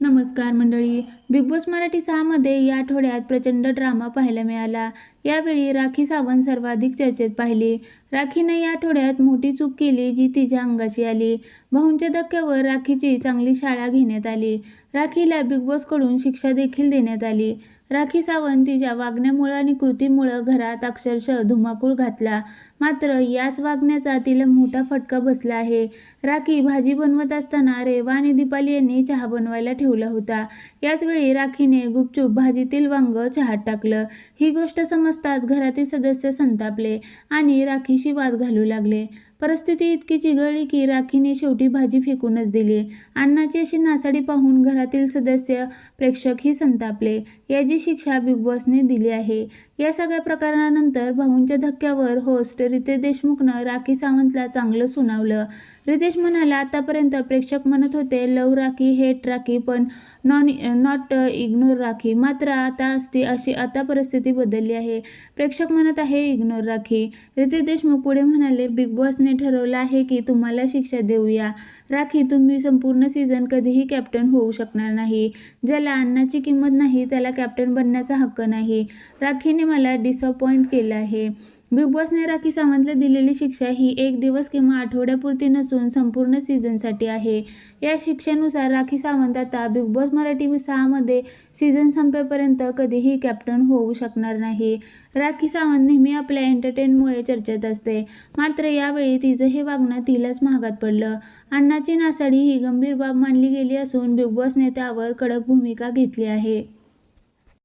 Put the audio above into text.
नमस्कार मंडळी. Big boss Marathi 6मध्ये या आठवड्यात प्रचंड ड्रामा पाहायला मिळाला. यावेळी राखी सावंत सर्वाधिक चर्चेत पाहिली. राखीनं या आठवड्यात मोठी चूक केली जी तिच्या अंगाशी आली. भाऊंच्या धक्क्यावर राखीची चांगली शाळा घेण्यात आली. राखीला बिग बॉसकडून शिक्षा देखील देण्यात आली. राखी सावंत तिच्या वागण्यामुळं आणि कृतीमुळं घरात अक्षरशः धुमाकूळ घातला. मात्र याच वागण्याचा तिला मोठा फटका बसला आहे. राखी भाजी बनवत असताना रेवा आणि दीपाली यांनी चहा बनवायला ठेवला होता. याचवेळी राखीने गुपचूप भाजीतील वांग चहात टाकलं. ही गोष्ट समजताच घरातील सदस्य संतापले आणि राखीशी वाद घालू लागले. परिस्थिती इतकी चिघळली की राखीने शेवटी भाजी फेकूनच दिली. अण्णाची अशी नासाडी पाहून घरातील सदस्य, प्रेक्षकही संतापले. याची शिक्षा बिग बॉसने दिली आहे. या सगळ्या प्रकारानंतर भाऊंच्या धक्क्यावर होस्ट रितेश देशमुखनं राखी सावंतला चांगलं सुनावलं. रितेश म्हणाला, आतापर्यंत प्रेक्षक म्हणत होते लव्ह राखी, हेट राखी, पण नॉट इग्नोर राखी. मात्र आता परिस्थिती बदलली आहे. प्रेक्षक म्हणत आहे इग्नोर राखी. रितेश देशमुख पुढे म्हणाले, बिग बॉसने ठरवलं आहे की तुम्हाला शिक्षा देऊया. राखी, तुम्ही संपूर्ण सीझन कधीही कॅप्टन होऊ शकणार नाही. ज्याला अन्नाची किंमत नाही त्याला कॅप्टन बनण्याचा हक्क नाही. राखीने मला डिसअपॉइंट केलं आहे. बिग बॉसने राखी सावंतला दिलेली शिक्षा ही 1 दिवस किंवा आठवड्यापुरती नसून संपूर्ण सीझनसाठी आहे. या शिक्षेनुसार राखी सावंत आता बिग बॉस मराठी 6मध्ये सीझन संपेपर्यंत कधीही कॅप्टन होऊ शकणार नाही. राखी सावंत नेहमी आपल्या एंटरटेनमुळे चर्चेत असते. मात्र यावेळी तिचं हे वागणं तिलाच महागात पडलं. अण्णाची नासाडी ही गंभीर बाब मानली गेली असून बिग बॉसने त्यावर कडक भूमिका घेतली आहे.